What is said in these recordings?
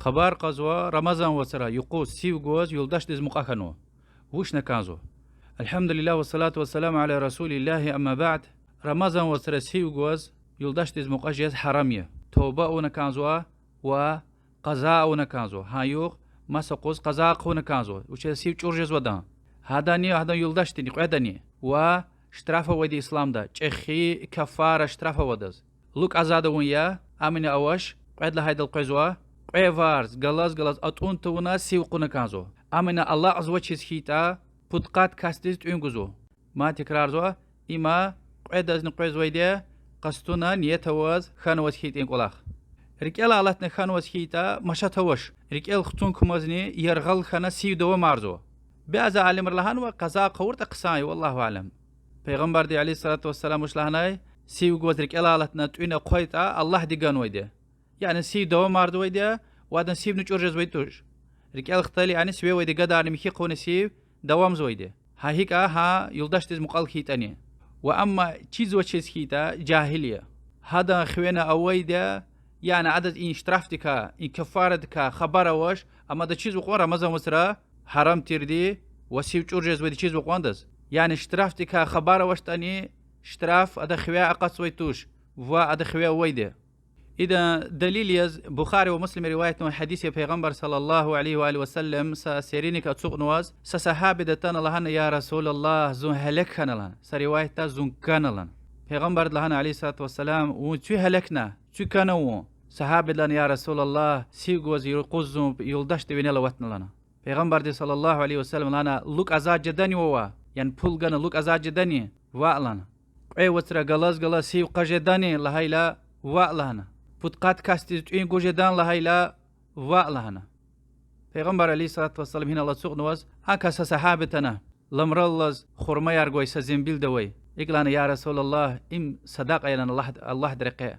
خبر قزوا رمضان وسرا يقوس سيو جوز يلدش دز مقاخنو وش نكازو. الحمد لله والصلاة والسلام على رسول الله. أما بعد، رمضان وسرا سيو جوز يلدش دز مقاجيز حرامية توبة ونكازوا وقضاء ونكازو هايوغ مسقوز قضاء ونكازو وش سيو تشورجز ودان هذا يلدش تني قعدني و شترافه ودي إسلام دا چخي كفارة شترافه ودز لوك أزاده ويا أمين أوش قعد لهيدا القزوة قيفارز غلاز أتون تونا سيوقنا كازو أمين الله عز وجل هيتا بودقات كاستيز تنجزو ما تكرار زوا إما قعد أزن قزوة دي قصتنا نيتواز خانوات هيت إنقلاخ رجال علتنا خانوات هيتا مشاتوش رجال ختون كمازني يرغل خنا سيو دو مارزو بعض عالم رلهان وقضاء قورت أقصاي والله أعلم. پیغمبر دی علیه الصلاة والسلام وش لهنای سیو گوز رک علالتنا توینا قویتا الله دیگان ویده یعنی سیو دو مرد ویده وادن سیو نچورجز ویدوش رک الختالی یعنی سیو ویده قدار نمیخی قون سیو دوام زویده ها هیک ها یلداشت از مقال خیتانی و اما چیز و چیز خیتا جاهلیه هذا خوینا اویده يعني عدد إن اشترافتك إن كفارتك خبر واش أما ده چیز وقوان رمضان وسرا حرام تردي وسيو چورجز ودي چیز وقوان دز يعني اشترافتك خبر واش تاني اشتراف أدا خويا أقص ويتوش وأدا خويا ويده إذا دليل يز بخاري ومسلم رواية حديث پیغمبر صلى الله عليه وآله وسلم سيرينك أتسوق نواز سصحابة دتان لهن يا رسول الله زون هلك هنلن سرواية تا زون كانلن پیغمبر لهن عليه الصلاة والسلام وتو هلكنا تو كانوا صحابة لن يا رسول الله سيغوز يقوزون يلدش تبين لواتنا لنا پیغمبر دي صلى الله عليه وسلم لنا لوك أزاد جدني ووا يعني بول غنا لوك أزاد جدني وعلنا أي وتر غلاز سيو قجدني لهيلا وعلنا فتقات كاستي تين جدان لهيلا وعلنا پیغمبر عليه الصلاة والسلام هنا الله سوق نواز أكاس صحابتنا لمرلز خرما يرغوي سزنبيل دوي إقلنا يا رسول الله إم صدق أيلنا الله درقه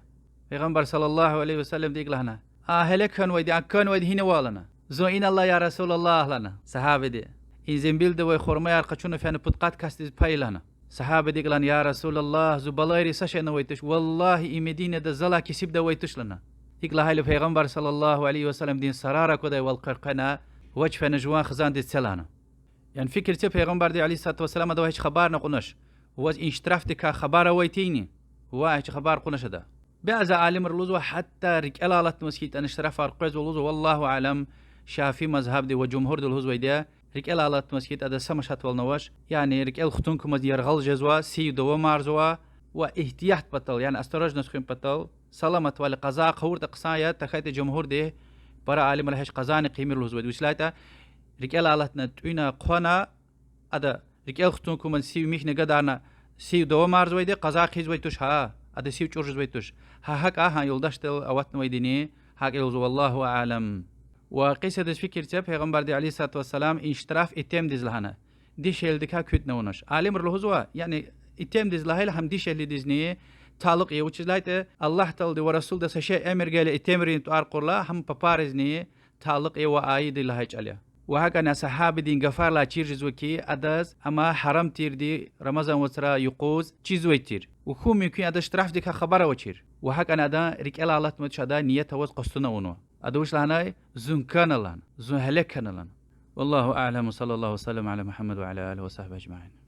پیغمبر صلى الله عليه وسلم ديك لهنا هلك كان ويدي كان ويدي هنا والنا زو إن الله يا رسول الله لنا صحابة دي إن زنبيل دوي خرما يرقشون في أن بتقات كاستي باي لنا صحابة ديك لنا يا رسول الله زو بلايري سشأنا ويتش والله مدينة الزلا كسب دويتش لنا ديك لهاي پیغمبر صلى الله عليه وسلم دين سرارة كده والقرقنا وجه نجوان خزان دي تسلانه يعني فكرة پیغمبر دي عليه الصلاة والسلام ده هيش خبر نقولناش هو إن اشترفتك خبر ويتيني هو هيش خبر قلناش ده بعض عالم الرلوز حتى رجالات مسكيت أن اشترف أرقز واللوز والله أعلم شافي مذهب دي وجمهور دل هزوي ده رجالات مسكيت أدا سمشت والنواش يعني رجال ختونكم از يرغل جزوا سي دو مارزوا واحتياط بطل يعني استرج نسخين بطل سلامة والقضاء قور تقصايا تخيت جمهور ده برا عالم الهش قزان قيمة الهزوي وسلاته رجالاتنا توينا قنا أدا رجال ختونكم من سي ميخ نقدرنا سي دو مارزوا ده قضاء خيزوي توش ها هذا سيو تشورج زويتوش هاك يلدشت أواتنا ويديني هاك يلزو والله أعلم وقيس هذا الفكر تاب پیغمبر دي عليه الصلاة والسلام اشتراف اتم ديز لهنا ديش يلدكها كوت نونش عالم الهزوا يعني اتم ديز لهاي هم ديش اللي ديزني تعلق يوتش لايته الله تعالى ورسول ده شيء امر قال اتمرين تو ارقلا هم ببارزني تعلق يو ايد لهاي عليه وهكذا صحابة دين غفار لا تشيرج وكي أداز أما حرام تير دي رمضان وترا يقوز تشيزوي تير وخو ممكن أدا اشتراف ديك خبره وتشير وهكذا أدا رجال الله متشادا نية توز قصتنا ونو أدوش لهناي زون كان لان زون هلك كان لان والله أعلم وصلى الله وسلم على محمد وعلى آله وصحبه أجمعين.